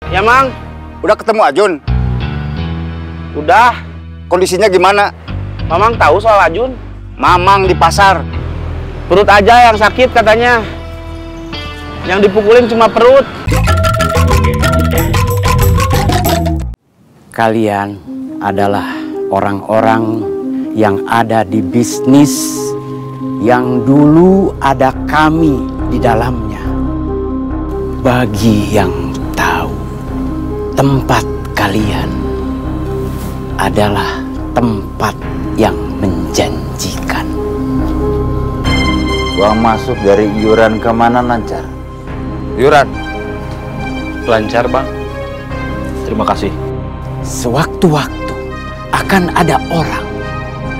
Ya, Mang. Udah ketemu Ajun? Udah. Kondisinya gimana? Mamang tahu soal Ajun? Mamang di pasar. Perut aja yang sakit katanya. Yang dipukulin cuma perut. Kalian adalah orang-orang yang ada di bisnis yang dulu ada kami di dalamnya. Bagi yang tahu, tempat kalian adalah tempat yang menjanjikan. Uang masuk dari iuran kemana lancar? Iuran lancar, Bang. Terima kasih. Sewaktu-waktu akan ada orang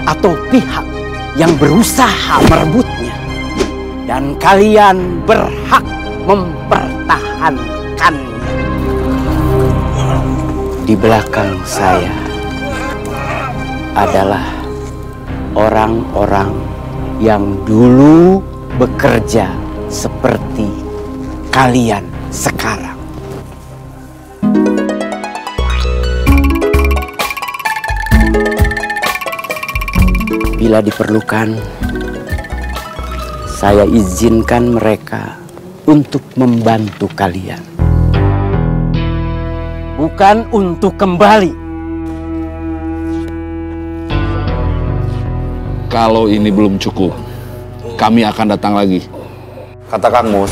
atau pihak yang berusaha merebutnya, dan kalian berhak mempertahankannya. Di belakang saya adalah orang-orang yang dulu bekerja seperti kalian sekarang. Bila diperlukan, saya izinkan mereka untuk membantu kalian. Bukan untuk kembali. Kalau ini belum cukup, kami akan datang lagi. Kata Kang Mus,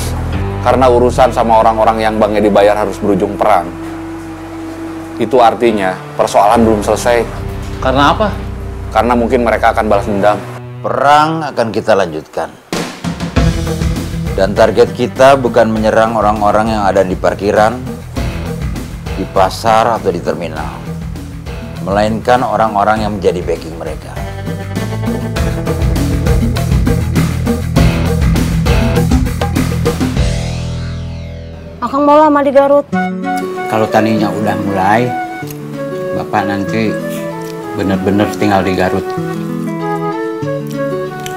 karena urusan sama orang-orang yang banknya dibayar harus berujung perang. Itu artinya persoalan belum selesai. Karena apa? Karena mungkin mereka akan balas dendam. Perang akan kita lanjutkan. Dan target kita bukan menyerang orang-orang yang ada di parkiran, di pasar atau di terminal, melainkan orang-orang yang menjadi backing mereka. Akang mau lama di Garut. Kalau taninya udah mulai, Bapak nanti bener-bener tinggal di Garut.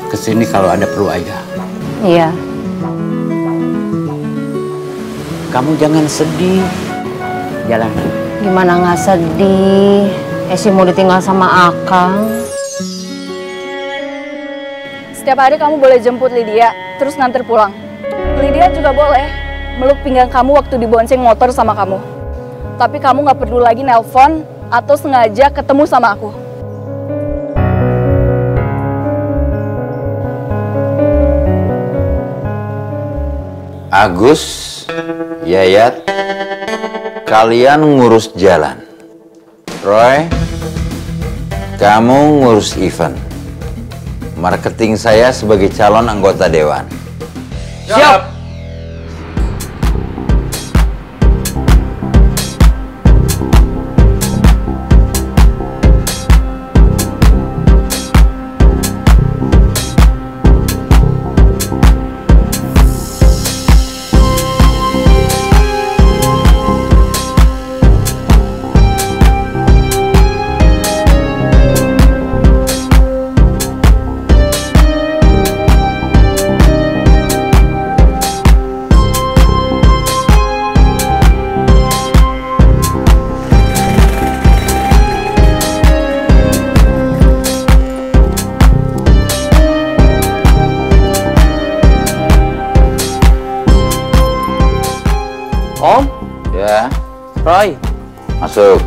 Kesini kalau ada perlu aja. Iya. Kamu jangan sedih. Jalan. Gimana nggak sedih? Esi mau ditinggal sama Akang. Setiap hari kamu boleh jemput Lydia, terus nganter pulang. Lydia juga boleh meluk pinggang kamu waktu dibonceng motor sama kamu. Tapi kamu nggak perlu lagi nelpon atau sengaja ketemu sama aku. Agus, Yayat, kalian ngurus jalan. Roy, kamu ngurus event. Marketing saya sebagai calon anggota dewan. Siap! Om? Ya, Roy? masuk.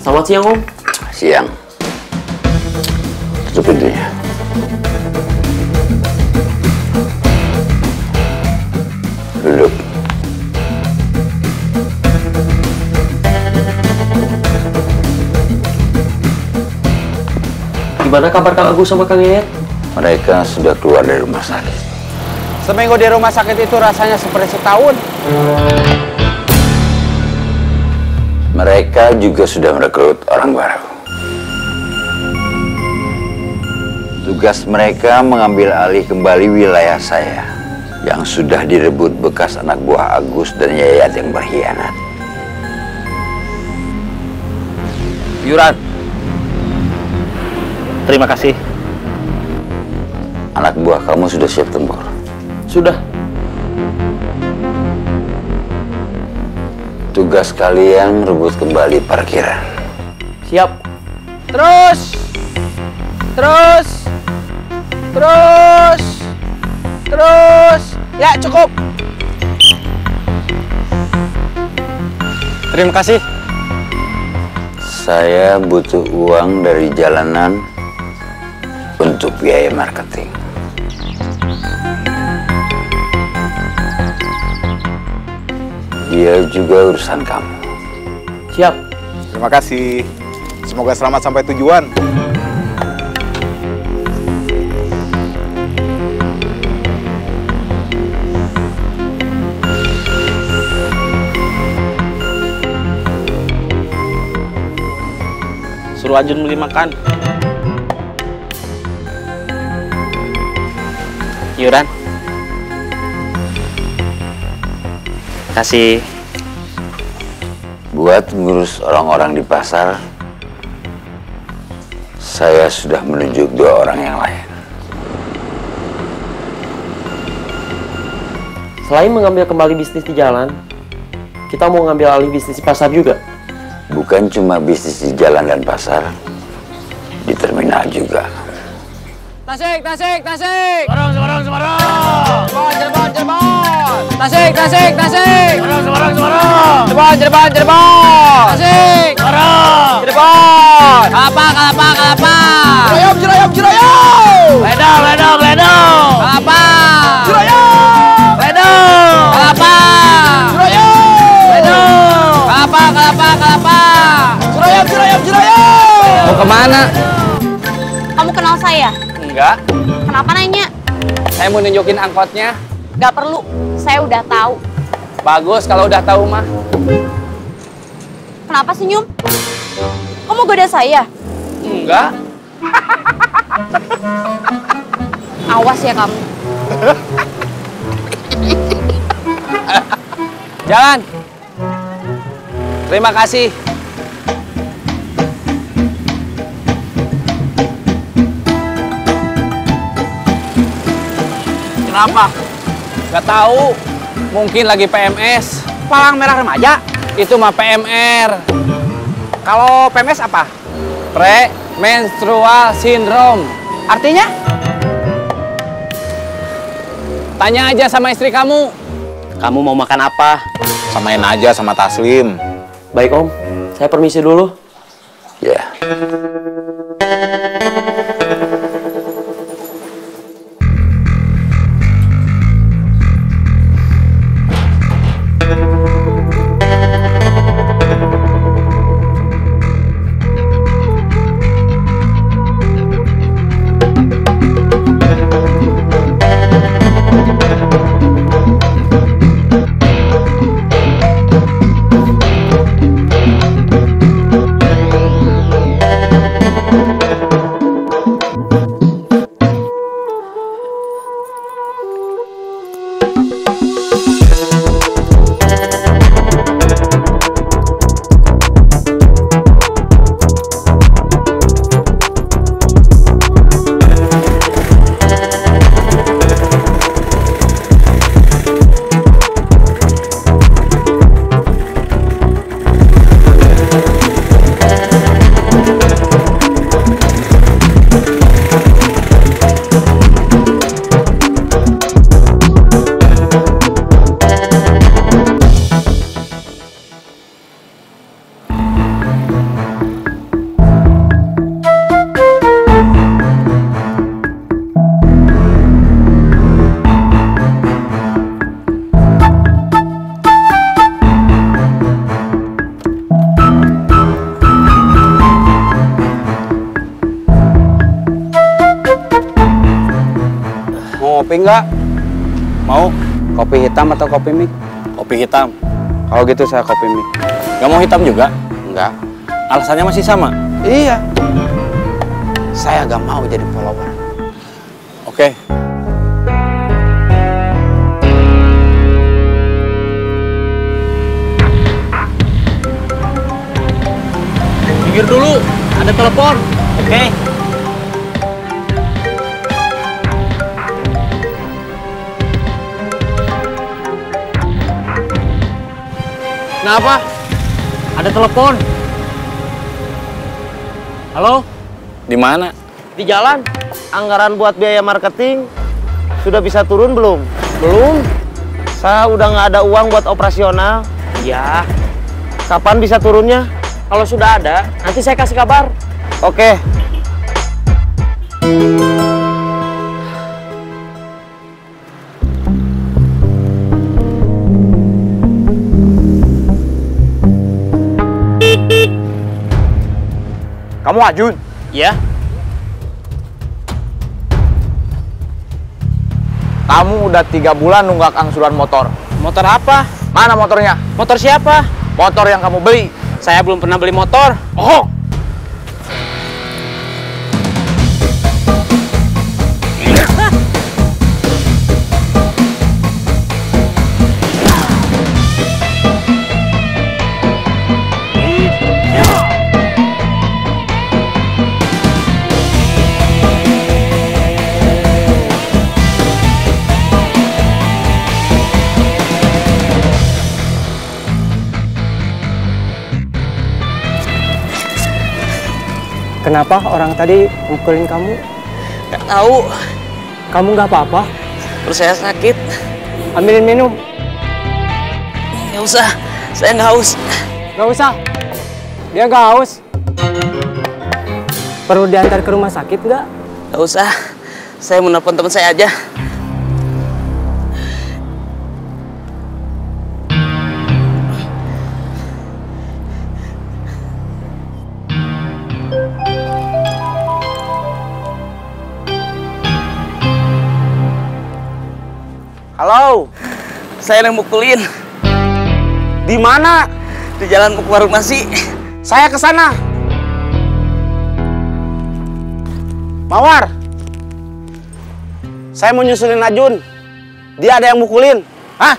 Selamat siang, Om. Siang. Tutup pintunya. Duduk. Gimana kabar Kang Agus sama Kang Yayat? Mereka sudah keluar dari rumah sakit. Seminggu di rumah sakit itu rasanya seperti setahun. Mereka juga sudah merekrut orang baru. Tugas mereka mengambil alih kembali wilayah saya. yang sudah direbut bekas anak buah Agus dan Yayat yang berkhianat. Yuran. Terima kasih. Anak buah kamu sudah siap tempur? Sudah. Tugas kalian rebut kembali parkiran. Siap. Terus. Terus. Terus. Terus. Ya, cukup. Terima kasih. Saya butuh uang dari jalanan untuk biaya marketing. Dia juga urusan kamu. Siap. Terima kasih. Semoga selamat sampai tujuan. Suruh Ajun beli makan. Yuran. Kasih. Buat ngurus orang-orang di pasar, saya sudah menunjuk 2 orang yang lain. Selain mengambil kembali bisnis di jalan, kita mau ngambil alih bisnis di pasar juga. Bukan cuma bisnis di jalan dan pasar, di terminal juga. Tasik, tasik, tasik. Semarang. Cirebon, Cirebon. Tasik, tasik, tasik. Semarang. Cirebon, Cirebon. Tasik. Semarang. Cirebon. Kelapa. Ciroyom. Ledang. Kelapa. Ledang. Kelapa. Kelapa. Ciroyom. Mau kemana? Kamu kenal saya? Enggak. Kenapa nanya? Saya mau nunjukin angkotnya. Gak perlu, saya udah tahu. Bagus kalau udah tahu mah. Kenapa senyum? Kamu goda saya? Enggak. Awas ya kamu. Jalan. Terima kasih. Kenapa? Gak tahu. Mungkin lagi PMS. Palang merah remaja. Itu mah PMR. Kalau PMS apa? Premenstrual syndrome. Artinya? Tanya aja sama istri kamu. Kamu mau makan apa? Samain aja sama Taslim. Baik Om, saya permisi dulu. Ya. Kopi enggak? Mau? Kopi hitam atau kopi mik? Kopi hitam. Kalau gitu saya kopi mik. Gak mau hitam juga? Enggak. Alasannya masih sama? Iya. Saya gak mau jadi follower. Oke. Minggir dulu, ada telepon. Oke. Kenapa? Ada telepon. Halo? Di mana? Di jalan. Anggaran buat biaya marketing sudah bisa turun belum? Belum. Saya udah nggak ada uang buat operasional. Iya. Kapan bisa turunnya? Kalau sudah ada, nanti saya kasih kabar. Oke. Kamu Ajun? Ya. Kamu udah 3 bulan nunggak angsuran motor. Motor apa? Mana motornya? Motor siapa? Motor yang kamu beli. Saya belum pernah beli motor. Oh! Kenapa orang tadi mukulin kamu? Gak tahu. Kamu nggak apa-apa? Perut saya sakit. Ambilin minum. Nggak usah, saya nggak haus. Nggak usah. Dia nggak haus. Perlu diantar ke rumah sakit nggak? Nggak usah. Saya mau nelfon teman saya aja. Halo, Saya yang mukulin. di mana? Di jalan mau ke warung nasi. Saya ke sana. Mawar, saya mau nyusulin Ajun. Dia ada yang mukulin. Hah?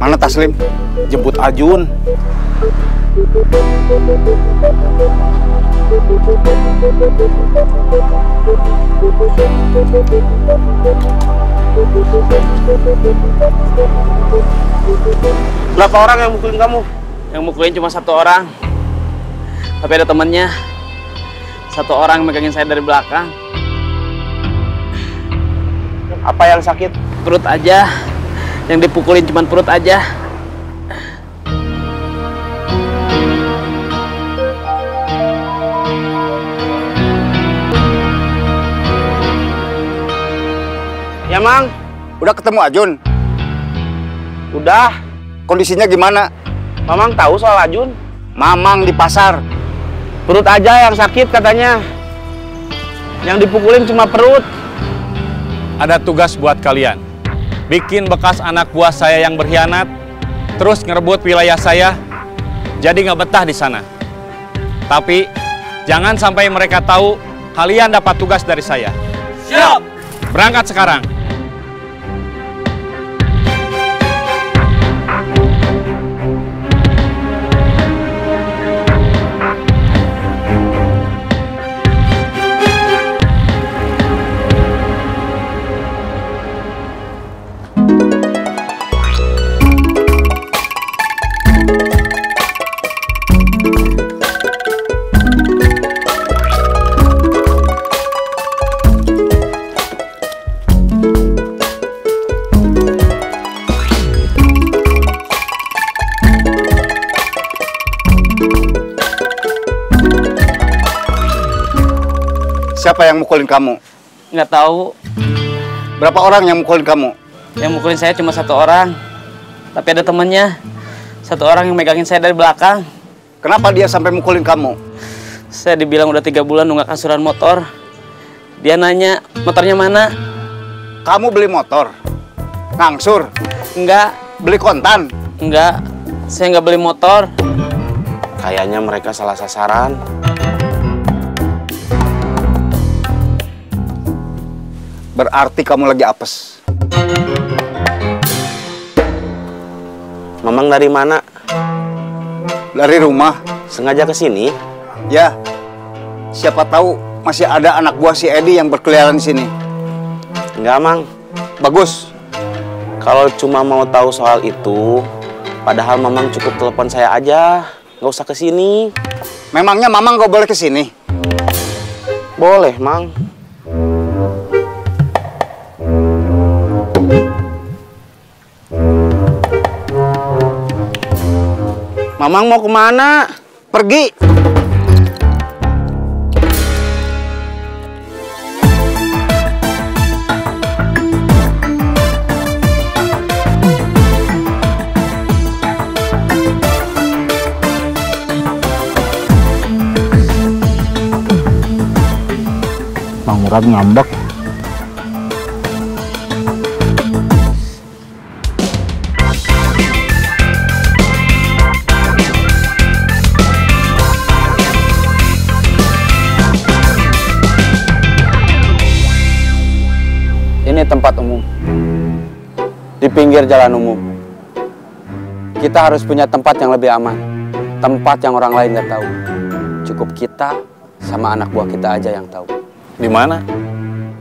Mana Taslim? Jemput Ajun. Berapa orang yang mukulin kamu? Yang mukulin cuma 1 orang. Tapi ada temannya. 1 orang megangin saya dari belakang. Apa yang sakit? Perut aja. Yang dipukulin cuma perut aja. Ya, Mang. Udah ketemu Ajun? Udah. Kondisinya gimana? Mamang tahu soal Ajun? Mamang di pasar. Perut aja yang sakit katanya. Yang dipukulin cuma perut. Ada tugas buat kalian. Bikin bekas anak buah saya yang berkhianat, terus ngerebut wilayah saya, jadi nggak betah di sana. Tapi jangan sampai mereka tahu kalian dapat tugas dari saya. Siap! Berangkat sekarang. Siapa yang mukulin kamu? Nggak tahu. Berapa orang yang mukulin kamu? Yang mukulin saya cuma 1 orang. Tapi ada temennya. 1 orang yang megangin saya dari belakang. Kenapa dia sampai mukulin kamu? Saya dibilang udah 3 bulan nunggak angsuran motor. Dia nanya, motornya mana? Kamu beli motor? Ngangsur? Enggak. Beli kontan? Enggak. Saya nggak beli motor. Kayaknya mereka salah sasaran. Berarti kamu lagi apes. Mamang dari mana? Dari rumah. Sengaja ke sini? Ya. Siapa tahu masih ada anak buah si Edi yang berkeliaran di sini. Enggak, Mang. Bagus. Kalau cuma mau tahu soal itu, padahal Mamang cukup telepon saya aja. Nggak usah ke sini. Memangnya Mamang nggak boleh ke sini? Boleh, Mang. Mamang mau kemana? Pergi. Mang Murad ngambek. Ini tempat umum. Di pinggir jalan umum. Kita harus punya tempat yang lebih aman. Tempat yang orang lain nggak tahu. Cukup kita sama anak buah kita aja yang tahu. Di mana?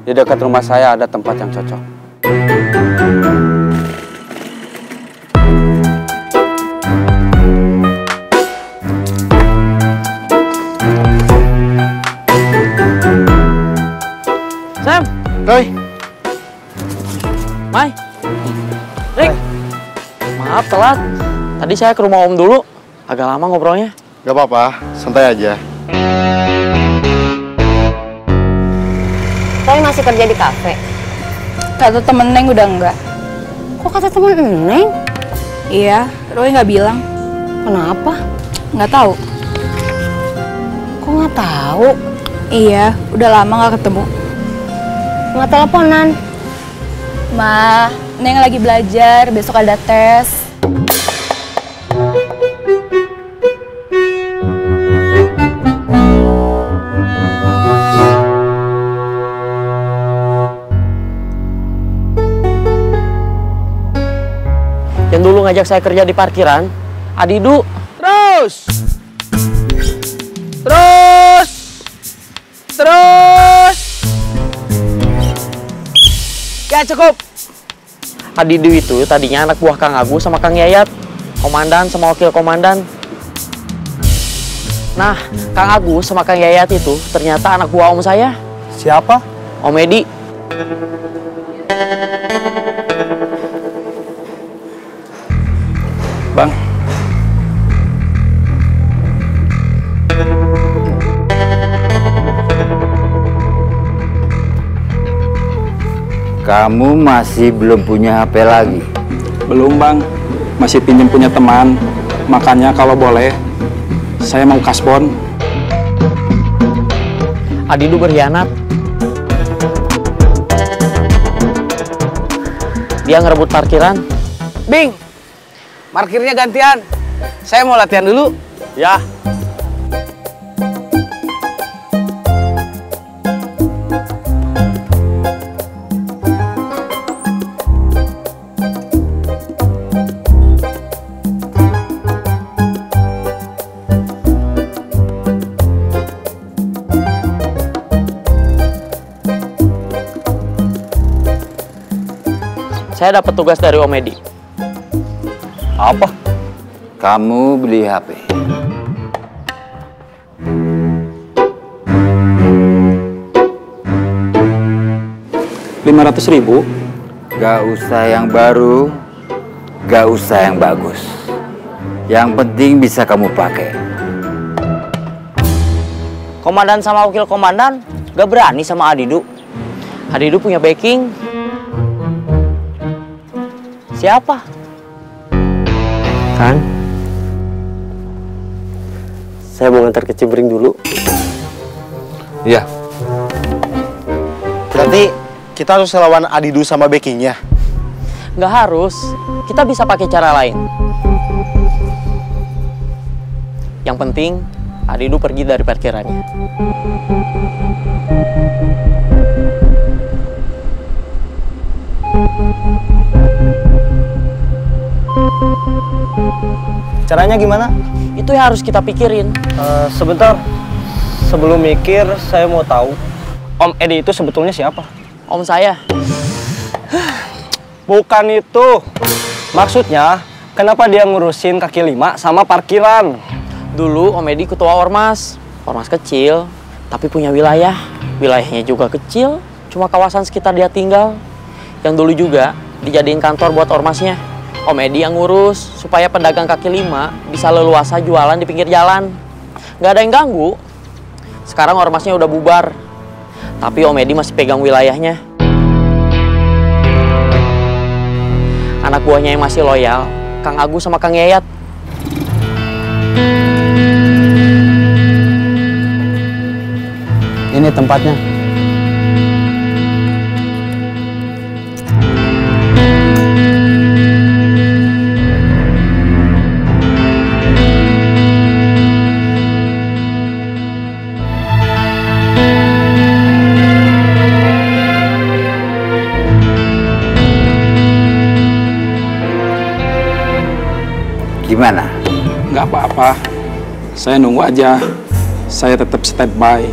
Di dekat rumah saya ada tempat yang cocok. Sam. Roy. Mai. Rick. Maaf telat. Tadi saya ke rumah Om dulu. Agak lama ngobrolnya. Gak apa-apa, santai aja. Roy masih kerja di kafe. Kata temen Neng udah enggak. Kok kata temen Neng? Iya, Roy nggak bilang. Kenapa? Nggak tahu. Kok nggak tahu? Iya, udah lama nggak ketemu. Nggak teleponan. Ma, Neng lagi belajar, besok ada tes. Yang dulu ngajak saya kerja di parkiran, Adidu. Terus! Ya cukup. Adidu itu tadinya anak buah Kang Agus sama Kang Yayat, komandan sama wakil komandan. Nah, Kang Agus sama Kang Yayat itu ternyata anak buah om saya. Siapa? Om Edi. Bang. Kamu masih belum punya HP lagi? Belum, Bang. Masih pinjam punya teman. Makanya kalau boleh, saya mau kasbon. Adidu berkhianat. Dia ngerebut parkiran. Bing, parkirnya gantian. Saya mau latihan dulu. Ya. Saya dapat tugas dari Om Edi. Apa? Kamu beli HP. Rp500.000. Gak usah yang baru, gak usah yang bagus. Yang penting bisa kamu pakai. Komandan sama wakil komandan Gak berani sama Adidu. Adidu punya backing. Siapa? Kang, saya mau ngantar ke Cibring dulu. Iya. Berarti kita harus lawan Adidu sama backingnya. Nggak harus. Kita bisa pakai cara lain. Yang penting, Adidu pergi dari parkirannya. Caranya gimana? Itu yang harus kita pikirin. Sebentar, sebelum mikir saya mau tahu Om Edi itu sebetulnya siapa? Om saya. Bukan itu. Maksudnya, kenapa dia ngurusin kaki lima sama parkiran? Dulu Om Edi ketua ormas. Ormas kecil, tapi punya wilayah. Wilayahnya juga kecil, cuma kawasan sekitar dia tinggal. Yang dulu juga dijadiin kantor buat ormasnya. Om Edi yang ngurus supaya pedagang kaki lima bisa leluasa jualan di pinggir jalan. Nggak ada yang ganggu. Sekarang ormasnya udah bubar. Tapi Om Edi masih pegang wilayahnya. Anak buahnya yang masih loyal, Kang Agus sama Kang Yayat. Ini tempatnya. Gimana? Nggak apa-apa. Saya nunggu aja. Saya tetap standby.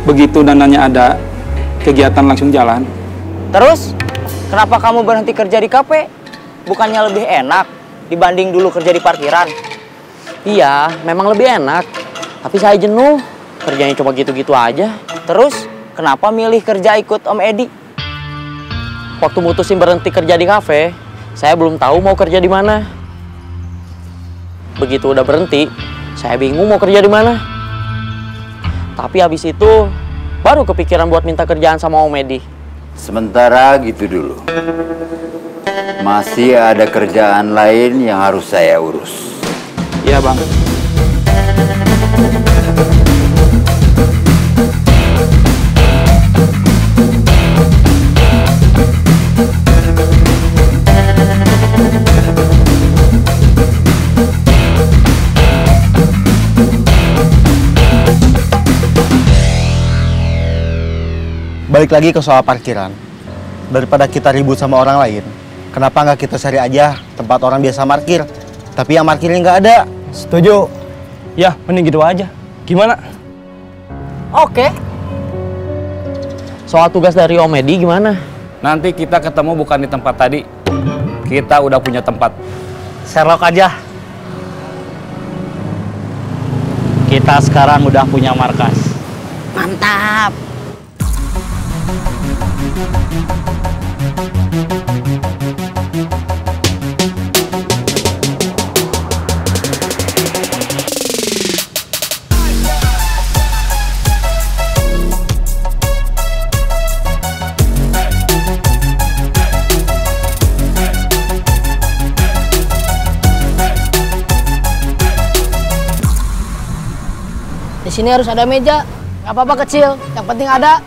Begitu dananya ada, kegiatan langsung jalan. Terus, kenapa kamu berhenti kerja di kafe? Bukannya lebih enak dibanding dulu kerja di parkiran? Iya, memang lebih enak. Tapi saya jenuh. Kerjanya cuma gitu-gitu aja. Terus, kenapa milih kerja ikut Om Edi? Waktu mutusin berhenti kerja di kafe, saya belum tahu mau kerja di mana. Begitu udah berhenti, saya bingung mau kerja di mana. Tapi habis itu baru kepikiran buat minta kerjaan sama Om Edi. Sementara gitu dulu. Masih ada kerjaan lain yang harus saya urus. Iya, Bang. Balik lagi ke soal parkiran. Daripada kita ribut sama orang lain, kenapa nggak kita cari aja tempat orang biasa parkir, tapi yang parkirnya nggak ada? Setuju? Ya, mending gitu aja. Gimana? Oke. Soal tugas dari Om Edi gimana? Nanti kita ketemu bukan di tempat tadi. Kita udah punya tempat. Sherlock aja. Kita sekarang udah punya markas. Mantap. Di sini harus ada meja, nggak apa-apa kecil, yang penting ada.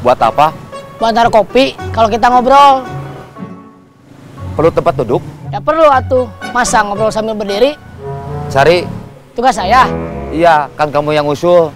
Buat apa? Buat taruh kopi, kalau kita ngobrol. Perlu tempat duduk? Ya perlu atuh, masa ngobrol sambil berdiri? Cari. Tugas saya. Iya, kan kamu yang usul.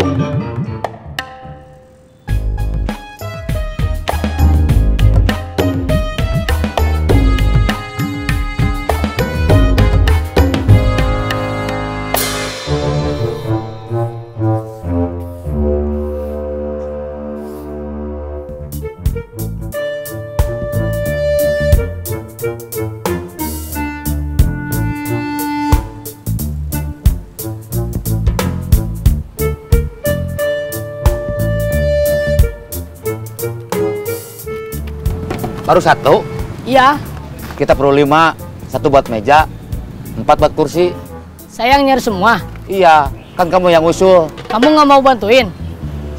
Baru satu? Iya. Kita perlu 5. 1 buat meja, 4 buat kursi. Saya yang nyari semua. Iya, kan kamu yang usul. Kamu nggak mau bantuin?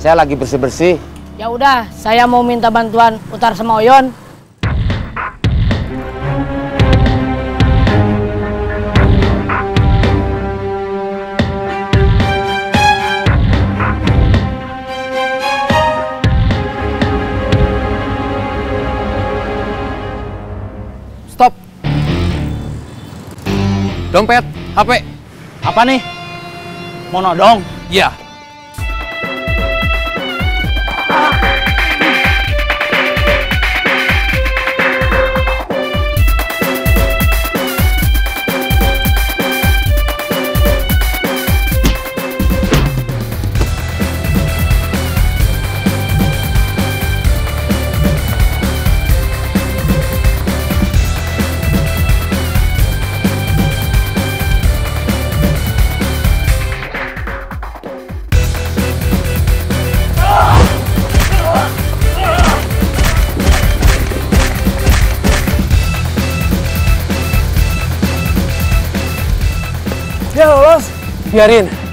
Saya lagi bersih-bersih. Ya udah, saya mau minta bantuan Utar sama Oyon. Stop. Dompet, HP. Apa nih? Mau nodong? Iya. Dia lolos. Biarin.